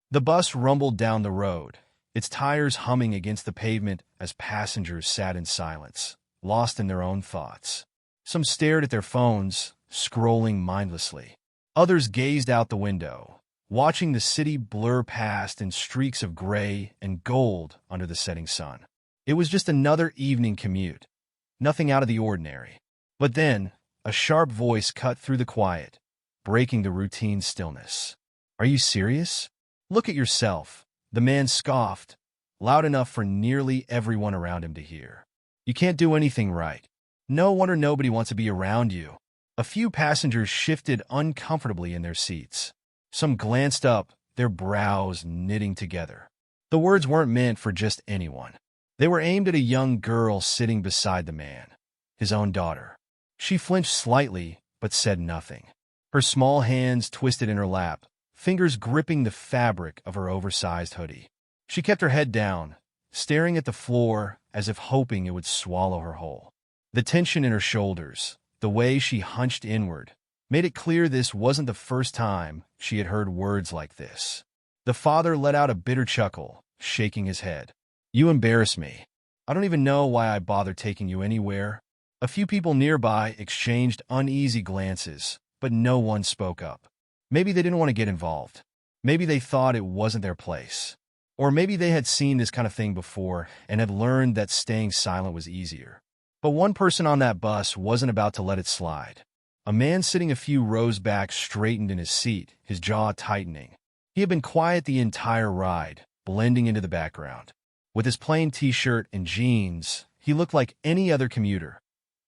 The bus rumbled down the road, its tires humming against the pavement as passengers sat in silence, lost in their own thoughts. Some stared at their phones, scrolling mindlessly. Others gazed out the window, watching the city blur past in streaks of gray and gold under the setting sun. It was just another evening commute, nothing out of the ordinary. But then, a sharp voice cut through the quiet, breaking the routine stillness. "Are you serious? Look at yourself," the man scoffed, loud enough for nearly everyone around him to hear. "You can't do anything right. No one or nobody wants to be around you." A few passengers shifted uncomfortably in their seats. Some glanced up, their brows knitting together. The words weren't meant for just anyone. They were aimed at a young girl sitting beside the man, his own daughter. She flinched slightly, but said nothing. Her small hands twisted in her lap, fingers gripping the fabric of her oversized hoodie. She kept her head down, staring at the floor as if hoping it would swallow her whole. The tension in her shoulders, the way she hunched inward, made it clear this wasn't the first time she had heard words like this. The father let out a bitter chuckle, shaking his head. "You embarrass me. I don't even know why I bother taking you anywhere." A few people nearby exchanged uneasy glances, but no one spoke up. Maybe they didn't want to get involved. Maybe they thought it wasn't their place. Or maybe they had seen this kind of thing before and had learned that staying silent was easier. But one person on that bus wasn't about to let it slide. A man sitting a few rows back straightened in his seat, his jaw tightening. He had been quiet the entire ride, blending into the background. With his plain t-shirt and jeans, he looked like any other commuter,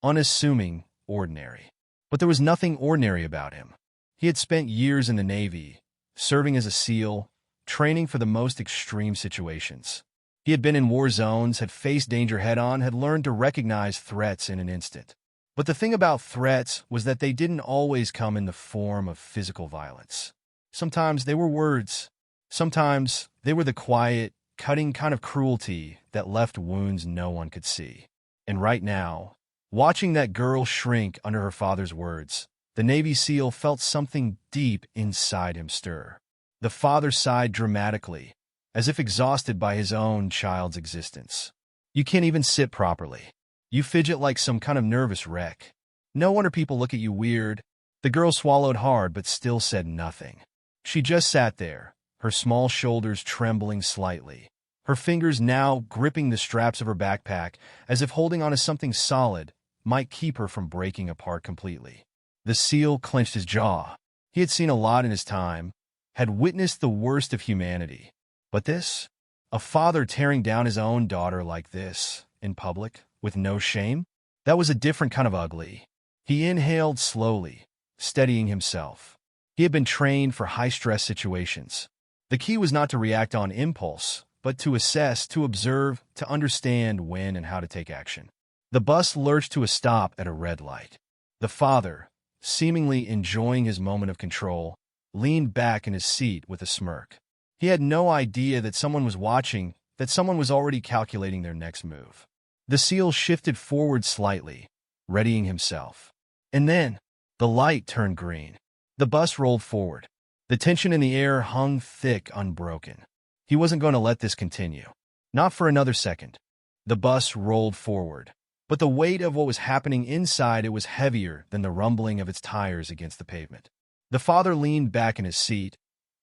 unassuming, ordinary. But there was nothing ordinary about him. He had spent years in the Navy, serving as a SEAL, training for the most extreme situations. He had been in war zones, had faced danger head-on, had learned to recognize threats in an instant. But the thing about threats was that they didn't always come in the form of physical violence. Sometimes they were words. Sometimes they were the quiet, cutting kind of cruelty that left wounds no one could see. And right now, watching that girl shrink under her father's words, the Navy SEAL felt something deep inside him stir. The father sighed dramatically, as if exhausted by his own child's existence. "You can't even sit properly. You fidget like some kind of nervous wreck. No wonder people look at you weird." The girl swallowed hard but still said nothing. She just sat there, her small shoulders trembling slightly, her fingers now gripping the straps of her backpack as if holding on to something solid might keep her from breaking apart completely. The SEAL clenched his jaw. He had seen a lot in his time, had witnessed the worst of humanity. But this? A father tearing down his own daughter like this, in public, with no shame? That was a different kind of ugly. He inhaled slowly, steadying himself. He had been trained for high-stress situations. The key was not to react on impulse, but to assess, to observe, to understand when and how to take action. The bus lurched to a stop at a red light. The father, seemingly enjoying his moment of control, leaned back in his seat with a smirk. He had no idea that someone was watching, that someone was already calculating their next move. The SEAL shifted forward slightly, readying himself. And then, the light turned green. The bus rolled forward. The tension in the air hung thick, unbroken. He wasn't going to let this continue. Not for another second. The bus rolled forward. But the weight of what was happening inside it was heavier than the rumbling of its tires against the pavement. The father leaned back in his seat,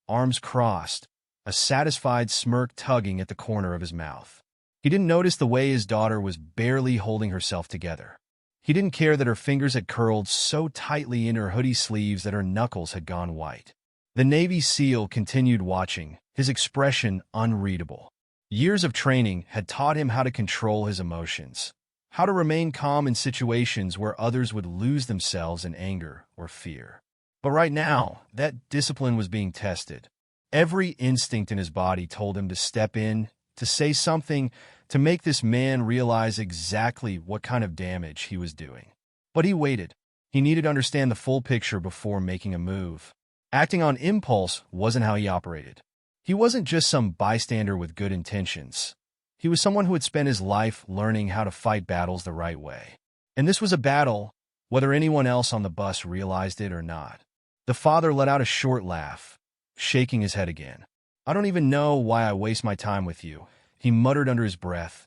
arms crossed, a satisfied smirk tugging at the corner of his mouth. He didn't notice the way his daughter was barely holding herself together. He didn't care that her fingers had curled so tightly in her hoodie sleeves that her knuckles had gone white. The Navy SEAL continued watching, his expression unreadable. Years of training had taught him how to control his emotions, how to remain calm in situations where others would lose themselves in anger or fear. But right now, that discipline was being tested. Every instinct in his body told him to step in, to say something, to make this man realize exactly what kind of damage he was doing. But he waited. He needed to understand the full picture before making a move. Acting on impulse wasn't how he operated. He wasn't just some bystander with good intentions. He was someone who had spent his life learning how to fight battles the right way. And this was a battle, whether anyone else on the bus realized it or not. The father let out a short laugh, shaking his head again. I don't even know why I waste my time with you, he muttered under his breath,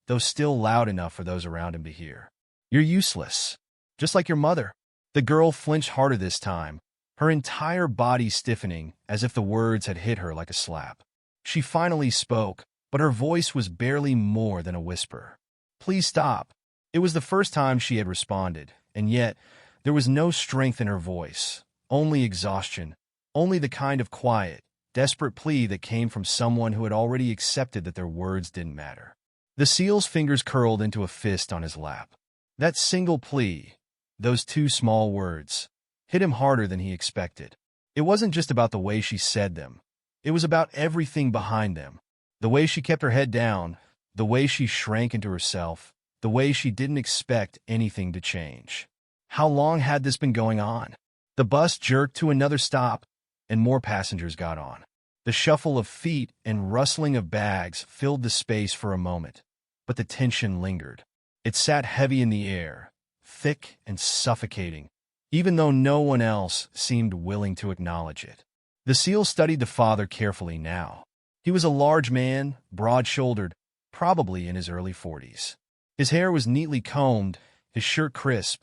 though still loud enough for those around him to hear. You're useless. Just like your mother. The girl flinched harder this time, her entire body stiffening as if the words had hit her like a slap. She finally spoke, but her voice was barely more than a whisper. Please stop. It was the first time she had responded, and yet there was no strength in her voice, only exhaustion, only the kind of quiet, desperate plea that came from someone who had already accepted that their words didn't matter. The SEAL's fingers curled into a fist on his lap. That single plea, those two small words, hit him harder than he expected. It wasn't just about the way she said them. It was about everything behind them. The way she kept her head down, the way she shrank into herself, the way she didn't expect anything to change. How long had this been going on? The bus jerked to another stop, and more passengers got on. The shuffle of feet and rustling of bags filled the space for a moment, but the tension lingered. It sat heavy in the air, thick and suffocating, even though no one else seemed willing to acknowledge it. The SEAL studied the father carefully now. He was a large man, broad-shouldered, probably in his early 40s. His hair was neatly combed, his shirt crisp,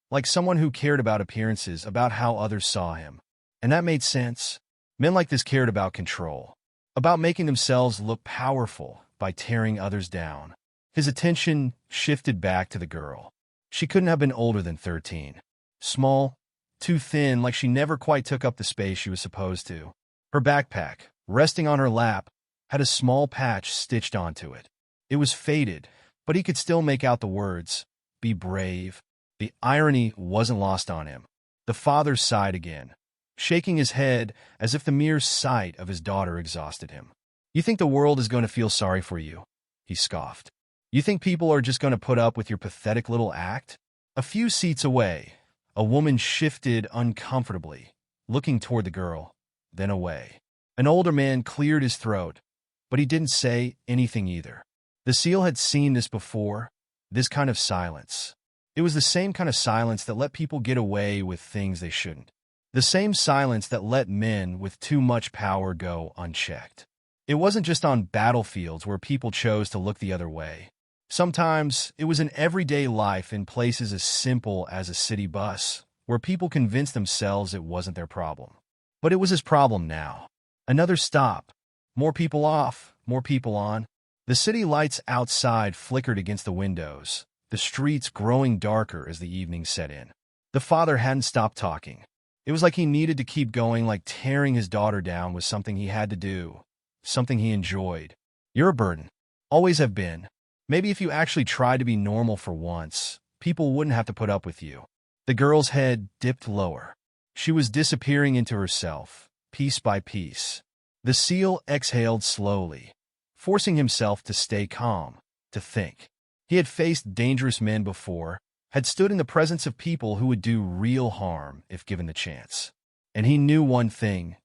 like someone who cared about appearances, about how others saw him. And that made sense. Men like this cared about control, about making themselves look powerful by tearing others down. His attention shifted back to the girl. She couldn't have been older than 13. Small, too thin, like she never quite took up the space she was supposed to. Her backpack, resting on her lap, had a small patch stitched onto it. It was faded, but he could still make out the words, "Be brave." The irony wasn't lost on him. The father sighed again, shaking his head as if the mere sight of his daughter exhausted him. You think the world is going to feel sorry for you? He scoffed. You think people are just going to put up with your pathetic little act? A few seats away, a woman shifted uncomfortably, looking toward the girl, then away. An older man cleared his throat, but he didn't say anything either. The SEAL had seen this before, this kind of silence. It was the same kind of silence that let people get away with things they shouldn't. The same silence that let men with too much power go unchecked. It wasn't just on battlefields where people chose to look the other way. Sometimes it was in everyday life in places as simple as a city bus, where people convinced themselves it wasn't their problem. But it was his problem now. Another stop. More people off, more people on. The city lights outside flickered against the windows, the streets growing darker as the evening set in. The father hadn't stopped talking. It was like he needed to keep going, like tearing his daughter down was something he had to do, something he enjoyed. You're a burden. Always have been. Maybe if you actually tried to be normal for once, people wouldn't have to put up with you. The girl's head dipped lower. She was disappearing into herself, piece by piece. The SEAL exhaled slowly, forcing himself to stay calm, to think. He had faced dangerous men before, had stood in the presence of people who would do real harm if given the chance. And he knew one thing.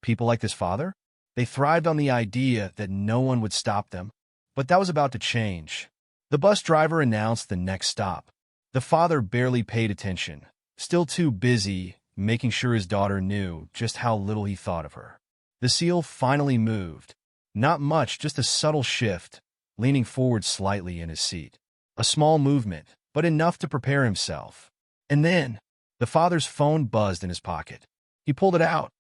People like this father? They thrived on the idea that no one would stop them. But that was about to change. The bus driver announced the next stop. The father barely paid attention, still too busy making sure his daughter knew just how little he thought of her. The SEAL finally moved. Not much, just a subtle shift, leaning forward slightly in his seat. A small movement, but enough to prepare himself. And then, the father's phone buzzed in his pocket. He pulled it out,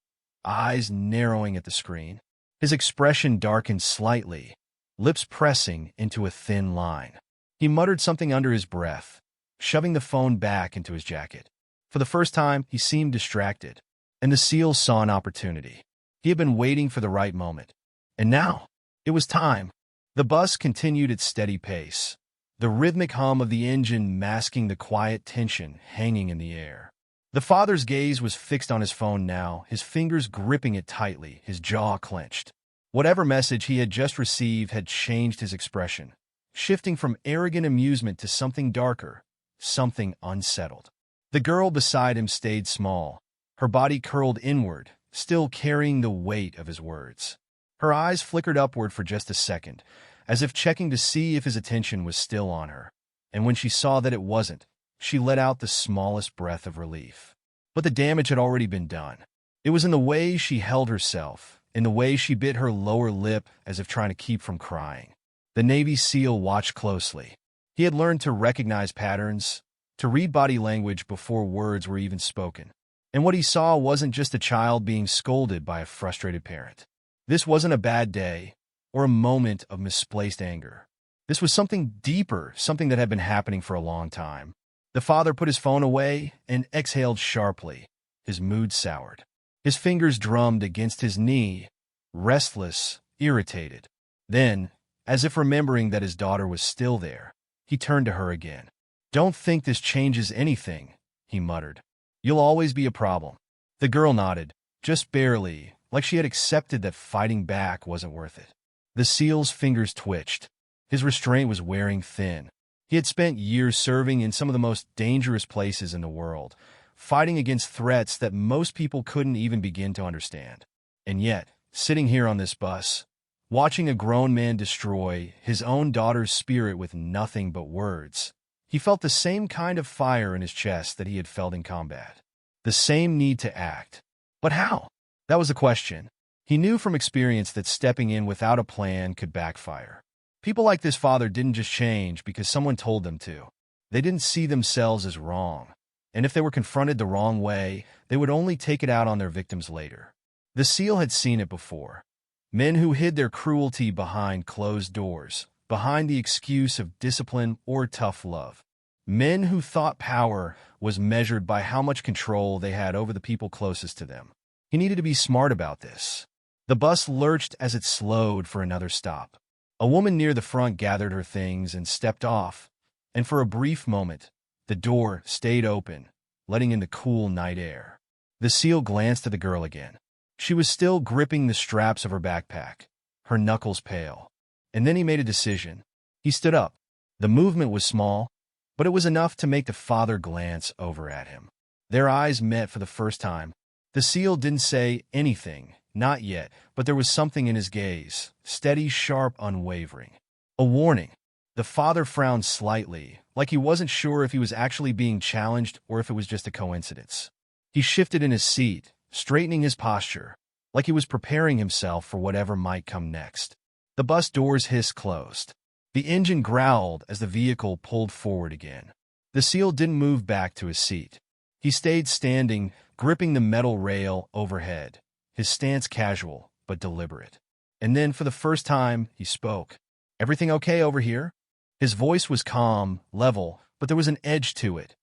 eyes narrowing at the screen. His expression darkened slightly, lips pressing into a thin line. He muttered something under his breath, shoving the phone back into his jacket. For the first time, he seemed distracted, and the SEAL saw an opportunity. He had been waiting for the right moment. And now, it was time. The bus continued its steady pace, the rhythmic hum of the engine masking the quiet tension hanging in the air. The father's gaze was fixed on his phone now, his fingers gripping it tightly, his jaw clenched. Whatever message he had just received had changed his expression, shifting from arrogant amusement to something darker, something unsettled. The girl beside him stayed small, her body curled inward, still carrying the weight of his words. Her eyes flickered upward for just a second, as if checking to see if his attention was still on her. And when she saw that it wasn't, she let out the smallest breath of relief. But the damage had already been done. It was in the way she held herself, in the way she bit her lower lip as if trying to keep from crying. The Navy SEAL watched closely. He had learned to recognize patterns, to read body language before words were even spoken. And what he saw wasn't just a child being scolded by a frustrated parent. This wasn't a bad day or a moment of misplaced anger. This was something deeper, something that had been happening for a long time. The father put his phone away and exhaled sharply. His mood soured. His fingers drummed against his knee, restless, irritated. Then, as if remembering that his daughter was still there, he turned to her again. "Don't think this changes anything," he muttered. "You'll always be a problem." The girl nodded, just barely, like she had accepted that fighting back wasn't worth it. The SEAL's fingers twitched. His restraint was wearing thin. He had spent years serving in some of the most dangerous places in the world, fighting against threats that most people couldn't even begin to understand. And yet, sitting here on this bus, watching a grown man destroy his own daughter's spirit with nothing but words, he felt the same kind of fire in his chest that he had felt in combat. The same need to act. But how? That was the question. He knew from experience that stepping in without a plan could backfire. People like this father didn't just change because someone told them to. They didn't see themselves as wrong. And if they were confronted the wrong way, they would only take it out on their victims later. The SEAL had seen it before. Men who hid their cruelty behind closed doors, behind the excuse of discipline or tough love. Men who thought power was measured by how much control they had over the people closest to them. He needed to be smart about this. The bus lurched as it slowed for another stop. A woman near the front gathered her things and stepped off, and for a brief moment, the door stayed open, letting in the cool night air. The SEAL glanced at the girl again. She was still gripping the straps of her backpack, her knuckles pale. And then he made a decision. He stood up. The movement was small, but it was enough to make the father glance over at him. Their eyes met for the first time. The SEAL didn't say anything, not yet, but there was something in his gaze, steady, sharp, unwavering. A warning. The father frowned slightly, like he wasn't sure if he was actually being challenged or if it was just a coincidence. He shifted in his seat, straightening his posture, like he was preparing himself for whatever might come next. The bus doors hissed closed. The engine growled as the vehicle pulled forward again. The SEAL didn't move back to his seat. He stayed standing, gripping the metal rail overhead, his stance casual but deliberate. And then, for the first time, he spoke. "Everything okay over here?" His voice was calm, level, but there was an edge to it,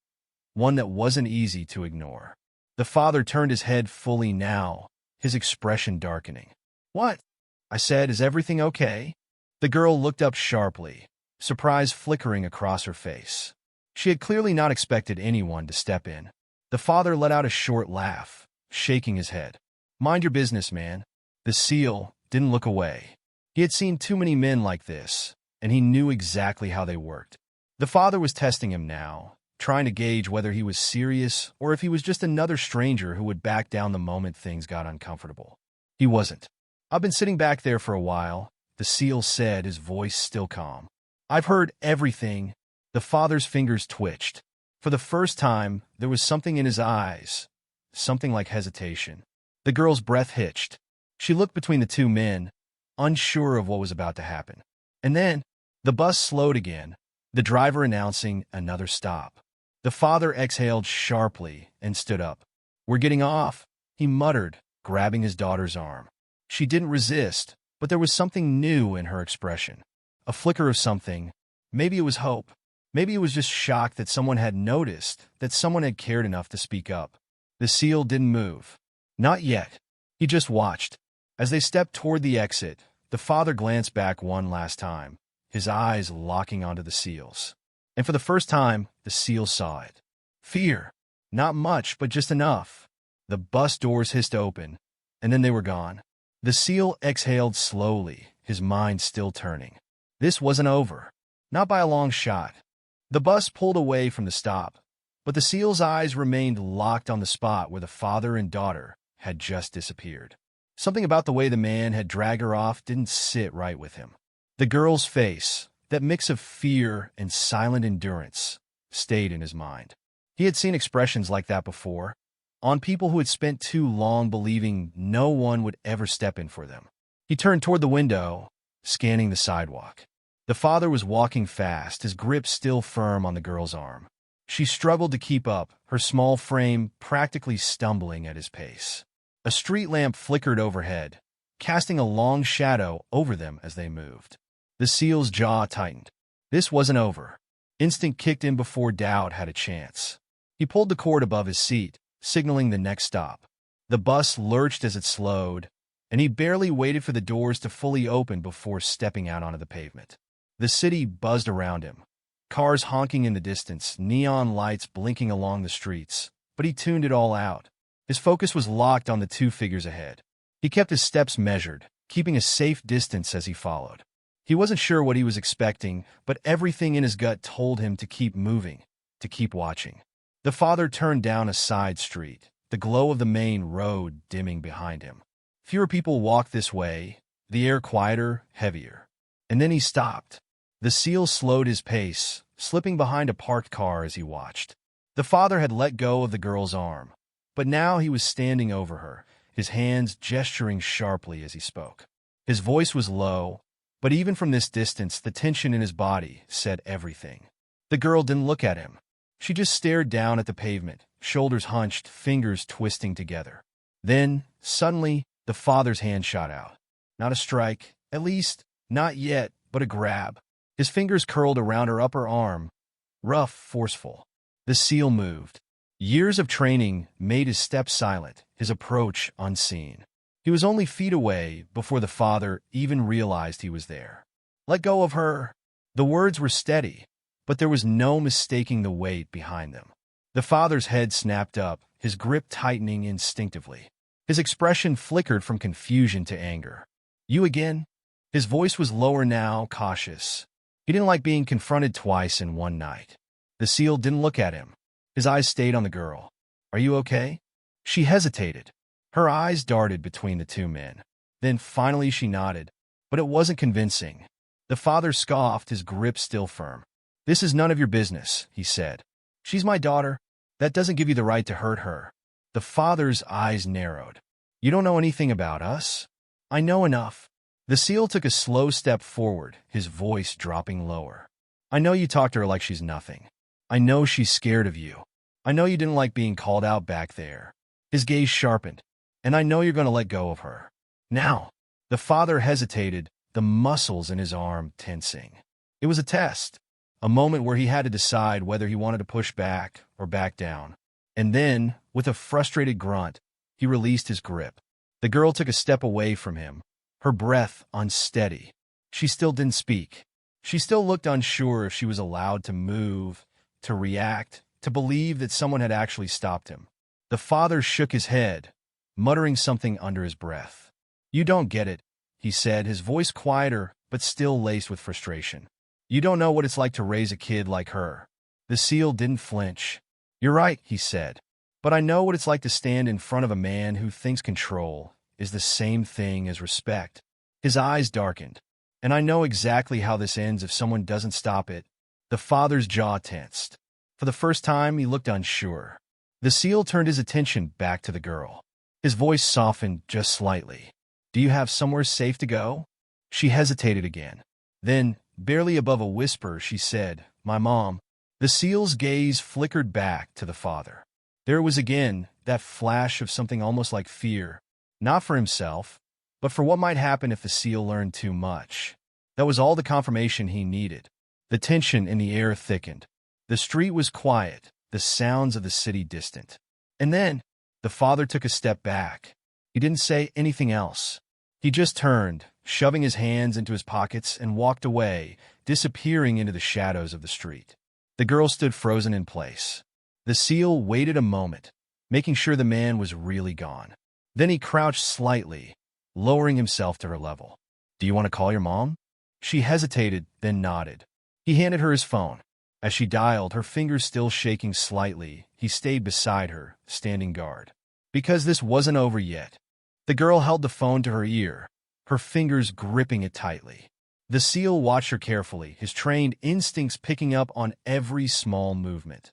one that wasn't easy to ignore. The father turned his head fully now, his expression darkening. "What?" I said, "is everything okay?" The girl looked up sharply, surprise flickering across her face. She had clearly not expected anyone to step in. The father let out a short laugh, shaking his head. "Mind your business, man." The SEAL didn't look away. He had seen too many men like this, and he knew exactly how they worked. The father was testing him now, trying to gauge whether he was serious or if he was just another stranger who would back down the moment things got uncomfortable. He wasn't. "I've been sitting back there for a while," the SEAL said, his voice still calm. "I've heard everything." The father's fingers twitched. For the first time, there was something in his eyes, something like hesitation. The girl's breath hitched. She looked between the two men, unsure of what was about to happen. And then, the bus slowed again, the driver announcing another stop. The father exhaled sharply and stood up. "We're getting off," he muttered, grabbing his daughter's arm. She didn't resist, but there was something new in her expression. A flicker of something. Maybe it was hope. Maybe it was just shock that someone had noticed, that someone had cared enough to speak up. The SEAL didn't move. Not yet. He just watched. As they stepped toward the exit, the father glanced back one last time, his eyes locking onto the SEAL's. And for the first time, the SEAL saw it. Fear. Not much, but just enough. The bus doors hissed open, and then they were gone. The SEAL exhaled slowly, his mind still turning. This wasn't over. Not by a long shot. The bus pulled away from the stop, but the SEAL's eyes remained locked on the spot where the father and daughter had just disappeared. Something about the way the man had dragged her off didn't sit right with him. The girl's face, that mix of fear and silent endurance, stayed in his mind. He had seen expressions like that before. on people who had spent too long believing no one would ever step in for them. He turned toward the window, scanning the sidewalk. The father was walking fast, his grip still firm on the girl's arm. She struggled to keep up, her small frame practically stumbling at his pace. A street lamp flickered overhead, casting a long shadow over them as they moved. The SEAL's jaw tightened. This wasn't over. Instinct kicked in before doubt had a chance. He pulled the cord above his seat, signaling the next stop. The bus lurched as it slowed, and he barely waited for the doors to fully open before stepping out onto the pavement. The city buzzed around him, cars honking in the distance, neon lights blinking along the streets, but he tuned it all out. His focus was locked on the two figures ahead. He kept his steps measured, keeping a safe distance as he followed. He wasn't sure what he was expecting, but everything in his gut told him to keep moving, to keep watching. The father turned down a side street, the glow of the main road dimming behind him. Fewer people walked this way, the air quieter, heavier. And then he stopped. The SEAL slowed his pace, slipping behind a parked car as he watched. The father had let go of the girl's arm, but now he was standing over her, his hands gesturing sharply as he spoke. His voice was low, but even from this distance, the tension in his body said everything. The girl didn't look at him. She just stared down at the pavement, shoulders hunched, fingers twisting together. Then, suddenly, the father's hand shot out. Not a strike, at least, not yet, but a grab. His fingers curled around her upper arm, rough, forceful. The SEAL moved. Years of training made his steps silent, his approach unseen. He was only feet away before the father even realized he was there. Let go of her. The words were steady, but there was no mistaking the weight behind them. The father's head snapped up, his grip tightening instinctively. His expression flickered from confusion to anger. You again? His voice was lower now, cautious. He didn't like being confronted twice in one night. The SEAL didn't look at him. His eyes stayed on the girl. Are you okay? She hesitated. Her eyes darted between the two men. Then finally she nodded, but it wasn't convincing. The father scoffed, his grip still firm. This is none of your business, he said. She's my daughter. That doesn't give you the right to hurt her. The father's eyes narrowed. You don't know anything about us? I know enough. The SEAL took a slow step forward, his voice dropping lower. I know you talk to her like she's nothing. I know she's scared of you. I know you didn't like being called out back there. His gaze sharpened. And I know you're going to let go of her. Now. The father hesitated, the muscles in his arm tensing. It was a test, a moment where he had to decide whether he wanted to push back or back down. And then, with a frustrated grunt, he released his grip. The girl took a step away from him, her breath unsteady. She still didn't speak. She still looked unsure if she was allowed to move, to react, to believe that someone had actually stopped him. The father shook his head, muttering something under his breath. You don't get it, he said, his voice quieter but still laced with frustration. You don't know what it's like to raise a kid like her. The SEAL didn't flinch. You're right, he said. But I know what it's like to stand in front of a man who thinks control is the same thing as respect. His eyes darkened. And I know exactly how this ends if someone doesn't stop it. The father's jaw tensed. For the first time, he looked unsure. The SEAL turned his attention back to the girl. His voice softened just slightly. Do you have somewhere safe to go? She hesitated again. Then, barely above a whisper, she said, My mom. The SEAL's gaze flickered back to the father. There was again that flash of something almost like fear, not for himself, but for what might happen if the SEAL learned too much. That was all the confirmation he needed. The tension in the air thickened. The street was quiet, the sounds of the city distant. And then, the father took a step back. He didn't say anything else. He just turned, shoving his hands into his pockets, and walked away, disappearing into the shadows of the street. The girl stood frozen in place. The SEAL waited a moment, making sure the man was really gone. Then he crouched slightly, lowering himself to her level. Do you want to call your mom? She hesitated, then nodded. He handed her his phone. As she dialed, her fingers still shaking slightly, he stayed beside her, standing guard. Because this wasn't over yet. The girl held the phone to her ear, her fingers gripping it tightly. The SEAL watched her carefully, his trained instincts picking up on every small movement.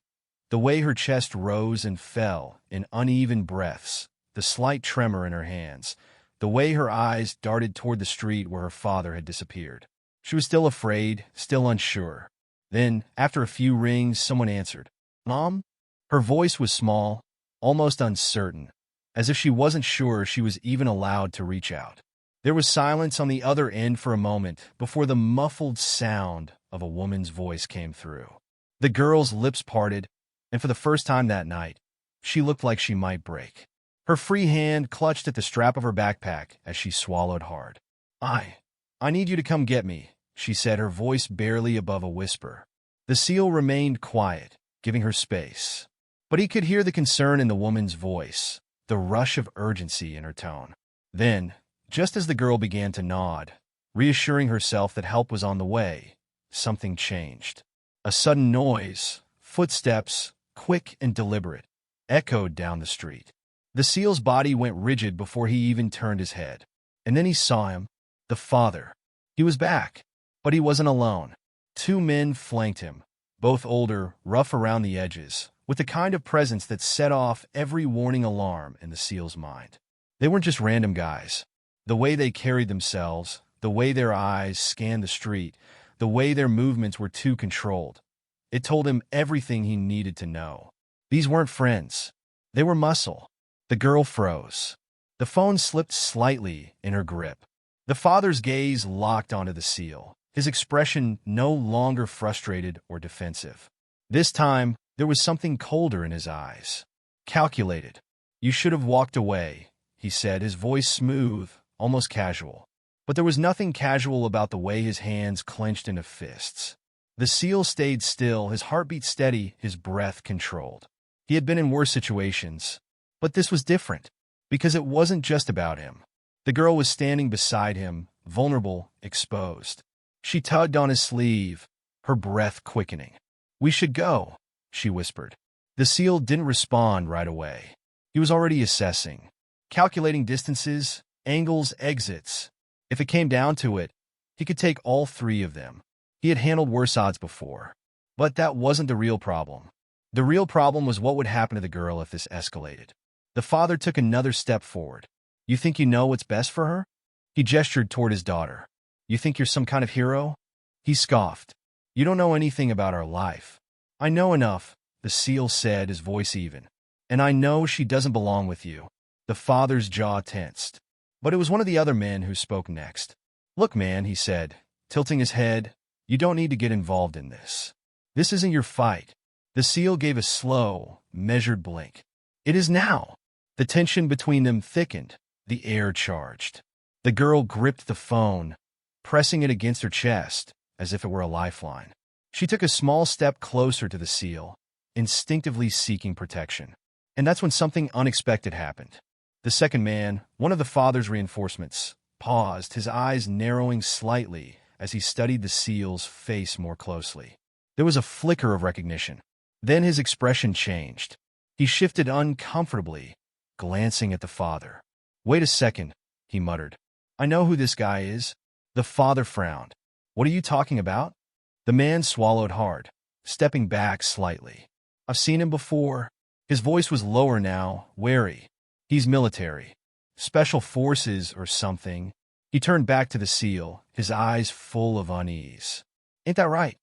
The way her chest rose and fell in uneven breaths, the slight tremor in her hands, the way her eyes darted toward the street where her father had disappeared. She was still afraid, still unsure. Then, after a few rings, someone answered. "Mom?" Her voice was small, almost uncertain, as if she wasn't sure she was even allowed to reach out. There was silence on the other end for a moment before the muffled sound of a woman's voice came through. The girl's lips parted, and for the first time that night, she looked like she might break. Her free hand clutched at the strap of her backpack as she swallowed hard. I need you to come get me," she said, her voice barely above a whisper. The SEAL remained quiet, giving her space. But he could hear the concern in the woman's voice, the rush of urgency in her tone. Then, just as the girl began to nod, reassuring herself that help was on the way, something changed. A sudden noise, footsteps, quick and deliberate, echoed down the street. The SEAL's body went rigid before he even turned his head. And then he saw him, the father. He was back, but he wasn't alone. Two men flanked him, both older, rough around the edges, with the kind of presence that set off every warning alarm in the SEAL's mind. They weren't just random guys. The way they carried themselves, the way their eyes scanned the street, the way their movements were too controlled. It told him everything he needed to know. These weren't friends. They were muscle. The girl froze. The phone slipped slightly in her grip. The father's gaze locked onto the SEAL, his expression no longer frustrated or defensive. This time, there was something colder in his eyes. Calculated. "You should have walked away," he said, his voice smooth, almost casual. But there was nothing casual about the way his hands clenched into fists. The SEAL stayed still, his heartbeat steady, his breath controlled. He had been in worse situations, but this was different, because it wasn't just about him. The girl was standing beside him, vulnerable, exposed. She tugged on his sleeve, her breath quickening. "We should go," she whispered. The SEAL didn't respond right away. He was already assessing, calculating distances, angles, exits. If it came down to it, he could take all three of them. He had handled worse odds before. But that wasn't the real problem. The real problem was what would happen to the girl if this escalated. The father took another step forward. "You think you know what's best for her?" He gestured toward his daughter. "You think you're some kind of hero?" He scoffed. "You don't know anything about our life." "I know enough," the SEAL said, his voice even. "And I know she doesn't belong with you." The father's jaw tensed. But it was one of the other men who spoke next. "Look, man," he said, tilting his head, "you don't need to get involved in this. This isn't your fight." The SEAL gave a slow, measured blink. "It is now." The tension between them thickened, the air charged. The girl gripped the phone, pressing it against her chest as if it were a lifeline. She took a small step closer to the SEAL, instinctively seeking protection. And that's when something unexpected happened. The second man, one of the father's reinforcements, paused, his eyes narrowing slightly as he studied the SEAL's face more closely. There was a flicker of recognition. Then his expression changed. He shifted uncomfortably, glancing at the father. "Wait a second," he muttered. "I know who this guy is." The father frowned. "What are you talking about?" The man swallowed hard, stepping back slightly. "I've seen him before." His voice was lower now, wary. "He's military. Special forces or something." He turned back to the SEAL, his eyes full of unease. "Ain't that right?"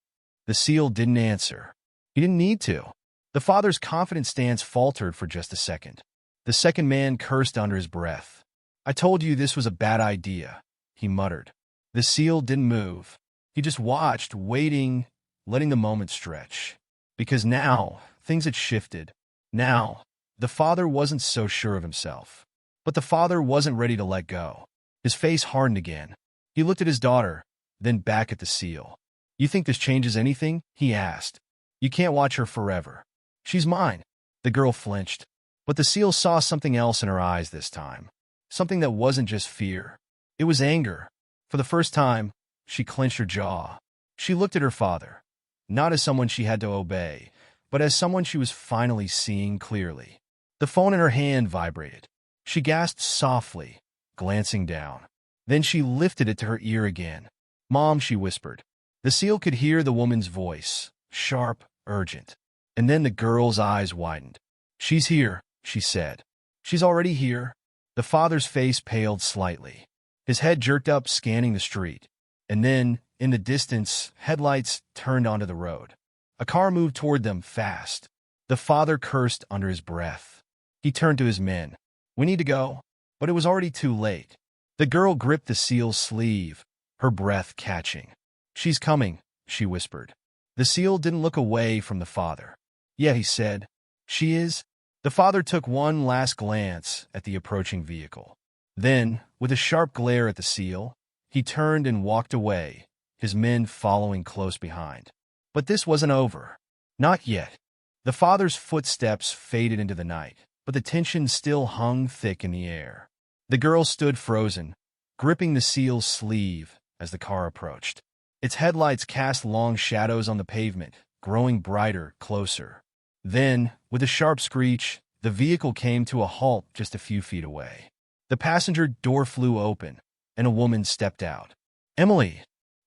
The SEAL didn't answer. He didn't need to. The father's confident stance faltered for just a second. The second man cursed under his breath. "I told you this was a bad idea," he muttered. The SEAL didn't move. He just watched, waiting, letting the moment stretch. Because now, things had shifted. Now, the father wasn't so sure of himself. But the father wasn't ready to let go. His face hardened again. He looked at his daughter, then back at the SEAL. "You think this changes anything?" he asked. "You can't watch her forever." "She's mine." The girl flinched. But the SEAL saw something else in her eyes this time. Something that wasn't just fear. It was anger. For the first time, she clenched her jaw. She looked at her father, not as someone she had to obey, but as someone she was finally seeing clearly. The phone in her hand vibrated. She gasped softly, glancing down. Then she lifted it to her ear again. "Mom," she whispered. The SEAL could hear the woman's voice, sharp, urgent. And then the girl's eyes widened. "She's here," she said. "She's already here." The father's face paled slightly. His head jerked up, scanning the street. And then, in the distance, headlights turned onto the road. A car moved toward them fast. The father cursed under his breath. He turned to his men. "We need to go." But it was already too late. The girl gripped the SEAL's sleeve, her breath catching. "She's coming," she whispered. The SEAL didn't look away from the father. "Yeah," he said. "She is." The father took one last glance at the approaching vehicle. Then, with a sharp glare at the SEAL, he turned and walked away, his men following close behind. But this wasn't over. Not yet. The father's footsteps faded into the night, but the tension still hung thick in the air. The girl stood frozen, gripping the SEAL's sleeve as the car approached. Its headlights cast long shadows on the pavement, growing brighter, closer. Then, with a sharp screech, the vehicle came to a halt just a few feet away. The passenger door flew open, and a woman stepped out. "Emily!"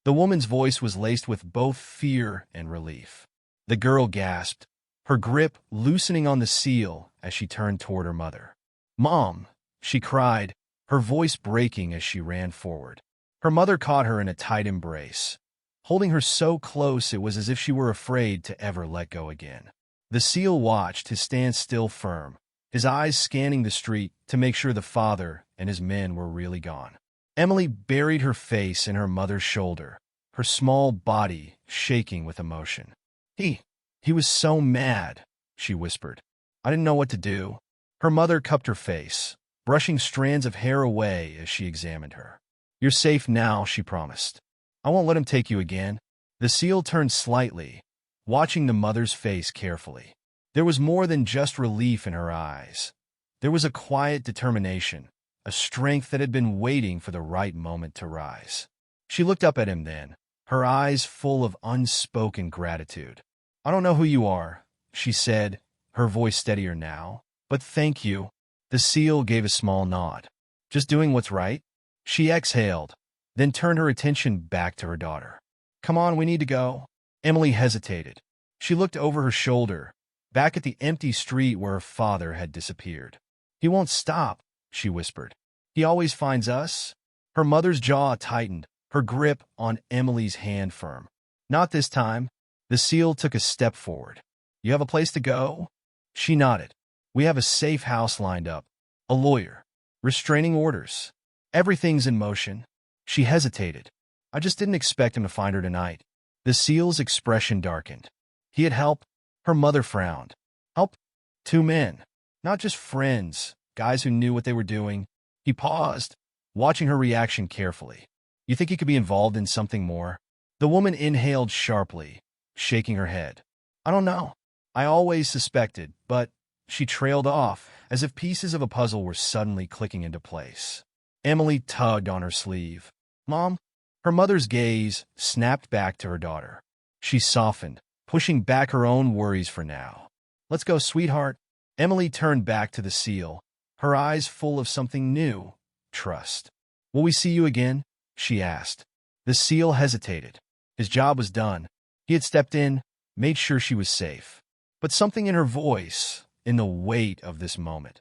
The woman's voice was laced with both fear and relief. The girl gasped, her grip loosening on the SEAL as she turned toward her mother. "Mom!" she cried, her voice breaking as she ran forward. Her mother caught her in a tight embrace, holding her so close it was as if she were afraid to ever let go again. The SEAL watched, his stance still firm, his eyes scanning the street to make sure the father and his men were really gone. Emily buried her face in her mother's shoulder, her small body shaking with emotion. He was so mad," she whispered. "I didn't know what to do." Her mother cupped her face, brushing strands of hair away as she examined her. "You're safe now," she promised. "I won't let him take you again." The SEAL turned slightly, watching the mother's face carefully. There was more than just relief in her eyes. There was a quiet determination, a strength that had been waiting for the right moment to rise. She looked up at him then, her eyes full of unspoken gratitude. "I don't know who you are," she said, her voice steadier now, "but thank you." The SEAL gave a small nod. "Just doing what's right?" She exhaled, then turned her attention back to her daughter. "Come on, we need to go." Emily hesitated. She looked over her shoulder, back at the empty street where her father had disappeared. "He won't stop," she whispered. "He always finds us." Her mother's jaw tightened, her grip on Emily's hand firm. "Not this time." The SEAL took a step forward. "You have a place to go?" She nodded. "We have a safe house lined up. A lawyer. Restraining orders. Everything's in motion." She hesitated. "I just didn't expect him to find her tonight." The SEAL's expression darkened. "He had help?" Her mother frowned. "Help?" "Two men. Not just friends, guys who knew what they were doing." He paused, watching her reaction carefully. "You think he could be involved in something more?" The woman inhaled sharply, shaking her head. "I don't know. I always suspected, but—" She trailed off, as if pieces of a puzzle were suddenly clicking into place. Emily tugged on her sleeve. "Mom?" Her mother's gaze snapped back to her daughter. She softened, pushing back her own worries for now. "Let's go, sweetheart." Emily turned back to the SEAL, her eyes full of something new, trust. "Will we see you again?" she asked. The SEAL hesitated. His job was done. He had stepped in, made sure she was safe. But something in her voice, in the weight of this moment,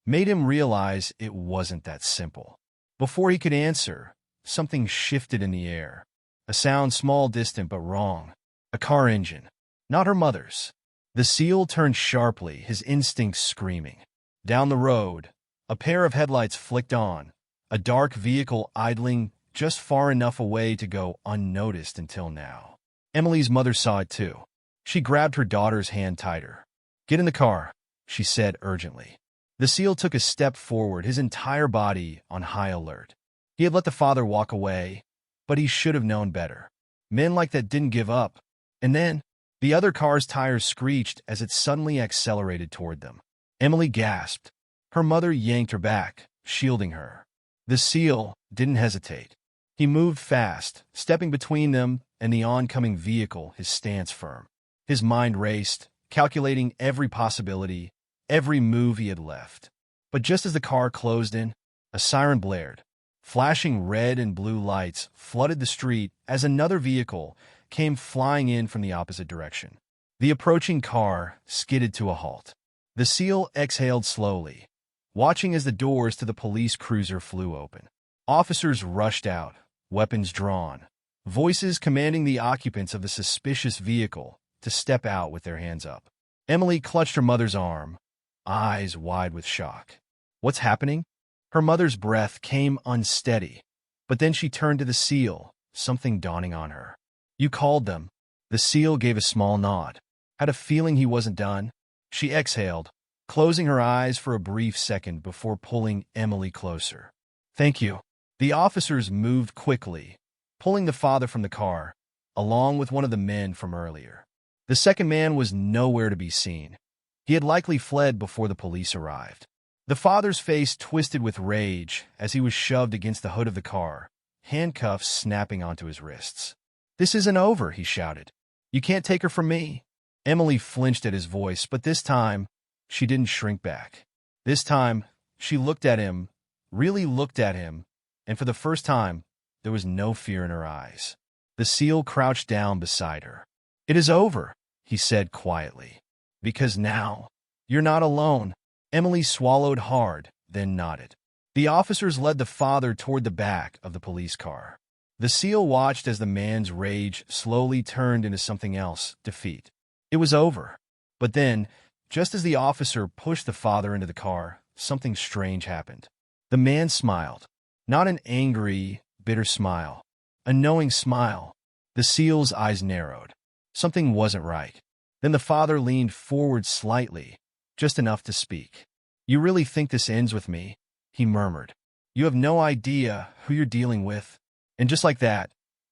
made him realize it wasn't that simple. Before he could answer, something shifted in the air. A sound small, distant, but wrong. A car engine. Not her mother's. The SEAL turned sharply, his instincts screaming. Down the road, a pair of headlights flicked on, a dark vehicle idling just far enough away to go unnoticed until now. Emily's mother saw it too. She grabbed her daughter's hand tighter. "Get in the car," she said urgently. The SEAL took a step forward, his entire body on high alert. He had let the father walk away, but he should have known better. Men like that didn't give up. And then, the other car's tires screeched as it suddenly accelerated toward them. Emily gasped. Her mother yanked her back, shielding her. The SEAL didn't hesitate. He moved fast, stepping between them and the oncoming vehicle, his stance firm. His mind raced, calculating every possibility, every move he had left. But just as the car closed in, a siren blared. Flashing red and blue lights flooded the street as another vehicle came flying in from the opposite direction. The approaching car skidded to a halt. The SEAL exhaled slowly, watching as the doors to the police cruiser flew open. Officers rushed out, weapons drawn, voices commanding the occupants of the suspicious vehicle to step out with their hands up. Emily clutched her mother's arm, eyes wide with shock. What's happening? Her mother's breath came unsteady, but then she turned to the SEAL, something dawning on her. You called them. The SEAL gave a small nod. Had a feeling he wasn't done. She exhaled, closing her eyes for a brief second before pulling Emily closer. Thank you. The officers moved quickly, pulling the father from the car, along with one of the men from earlier. The second man was nowhere to be seen. He had likely fled before the police arrived. The father's face twisted with rage as he was shoved against the hood of the car, handcuffs snapping onto his wrists. This isn't over, he shouted. You can't take her from me. Emily flinched at his voice, but this time, she didn't shrink back. This time, she looked at him, really looked at him, and for the first time, there was no fear in her eyes. The SEAL crouched down beside her. It is over, he said quietly. Because now, you're not alone. Emily swallowed hard, then nodded. The officers led the father toward the back of the police car. The SEAL watched as the man's rage slowly turned into something else, defeat. It was over. But then, just as the officer pushed the father into the car, something strange happened. The man smiled. Not an angry, bitter smile. A knowing smile. The SEAL's eyes narrowed. Something wasn't right. Then the father leaned forward slightly, just enough to speak. You really think this ends with me? He murmured. You have no idea who you're dealing with. And just like that,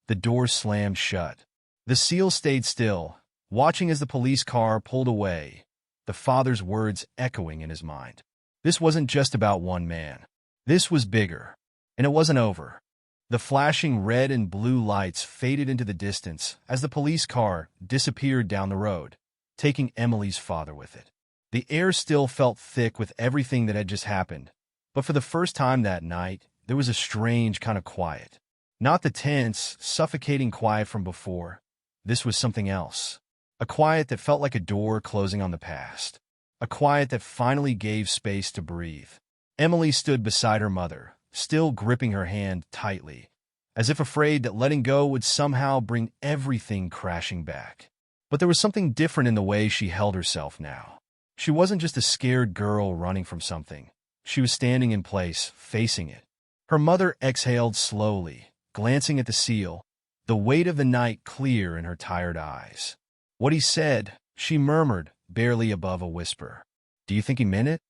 the door slammed shut. The SEAL stayed still, watching as the police car pulled away, the father's words echoing in his mind. This wasn't just about one man. This was bigger, and it wasn't over. The flashing red and blue lights faded into the distance as the police car disappeared down the road, taking Emily's father with it. The air still felt thick with everything that had just happened, but for the first time that night, there was a strange kind of quiet. Not the tense, suffocating quiet from before. This was something else. A quiet that felt like a door closing on the past. A quiet that finally gave space to breathe. Emily stood beside her mother, still gripping her hand tightly, as if afraid that letting go would somehow bring everything crashing back. But there was something different in the way she held herself now. She wasn't just a scared girl running from something. She was standing in place, facing it. Her mother exhaled slowly, glancing at the SEAL, the weight of the night clear in her tired eyes. What he said, she murmured, barely above a whisper. Do you think he meant it?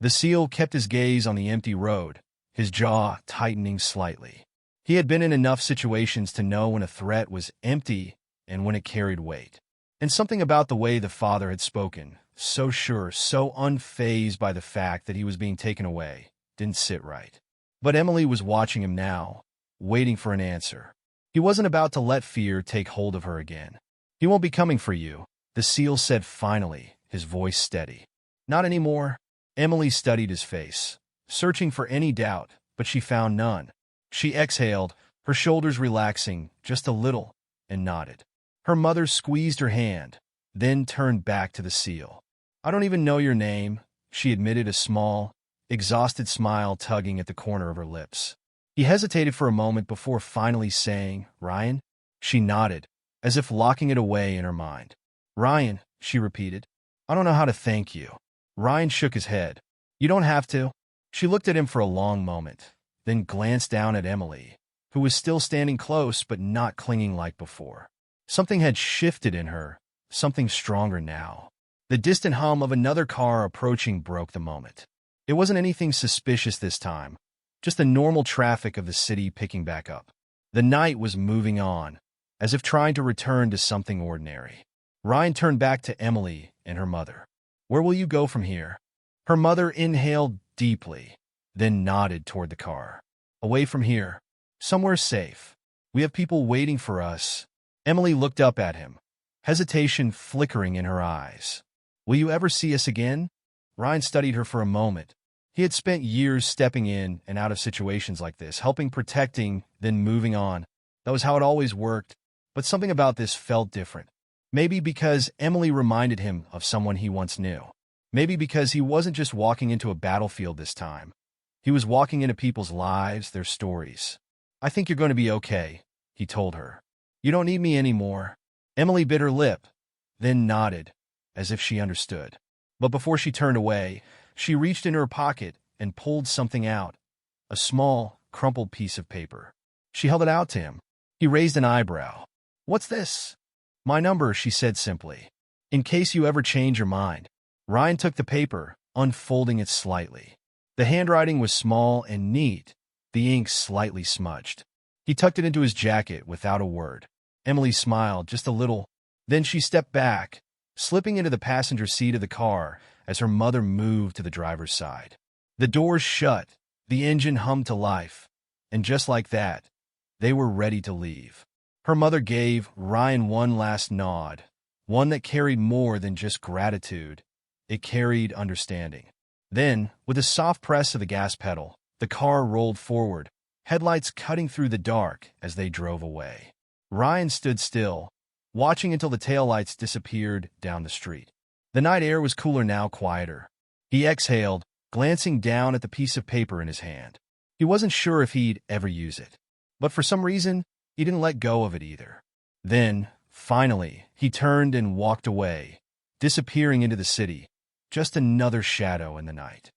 The SEAL kept his gaze on the empty road, his jaw tightening slightly. He had been in enough situations to know when a threat was empty and when it carried weight. And something about the way the father had spoken, so sure, so unfazed by the fact that he was being taken away, didn't sit right. But Emily was watching him now, waiting for an answer. He wasn't about to let fear take hold of her again. He won't be coming for you, the SEAL said finally, his voice steady. Not anymore. Emily studied his face, searching for any doubt, but she found none. She exhaled, her shoulders relaxing just a little, and nodded. Her mother squeezed her hand, then turned back to the SEAL. I don't even know your name, she admitted, a small, exhausted smile tugging at the corner of her lips. He hesitated for a moment before finally saying, Ryan? She nodded, as if locking it away in her mind. Ryan, she repeated. I don't know how to thank you. Ryan shook his head. You don't have to. She looked at him for a long moment, then glanced down at Emily, who was still standing close but not clinging like before. Something had shifted in her, something stronger now. The distant hum of another car approaching broke the moment. It wasn't anything suspicious this time, just the normal traffic of the city picking back up. The night was moving on, as if trying to return to something ordinary. Ryan turned back to Emily and her mother. Where will you go from here? Her mother inhaled deeply, then nodded toward the car. Away from here. Somewhere safe. We have people waiting for us. Emily looked up at him, hesitation flickering in her eyes. Will you ever see us again? Ryan studied her for a moment. He had spent years stepping in and out of situations like this, helping, protecting, then moving on. That was how it always worked, but something about this felt different. Maybe because Emily reminded him of someone he once knew. Maybe because he wasn't just walking into a battlefield this time. He was walking into people's lives, their stories. "I think you're going to be okay," he told her. "You don't need me anymore." Emily bit her lip, then nodded, as if she understood. But before she turned away, she reached into her pocket and pulled something out, a small, crumpled piece of paper. She held it out to him. He raised an eyebrow. "What's this?" "My number," she said simply. "In case you ever change your mind." Ryan took the paper, unfolding it slightly. The handwriting was small and neat, the ink slightly smudged. He tucked it into his jacket without a word. Emily smiled just a little. Then she stepped back, slipping into the passenger seat of the car as her mother moved to the driver's side. The doors shut, the engine hummed to life, and just like that, they were ready to leave. Her mother gave Ryan one last nod, one that carried more than just gratitude. It carried understanding. Then, with a soft press of the gas pedal, the car rolled forward, headlights cutting through the dark as they drove away. Ryan stood still, watching until the taillights disappeared down the street. The night air was cooler now, quieter. He exhaled, glancing down at the piece of paper in his hand. He wasn't sure if he'd ever use it, but for some reason, he didn't let go of it either. Then, finally, he turned and walked away, disappearing into the city, just another shadow in the night.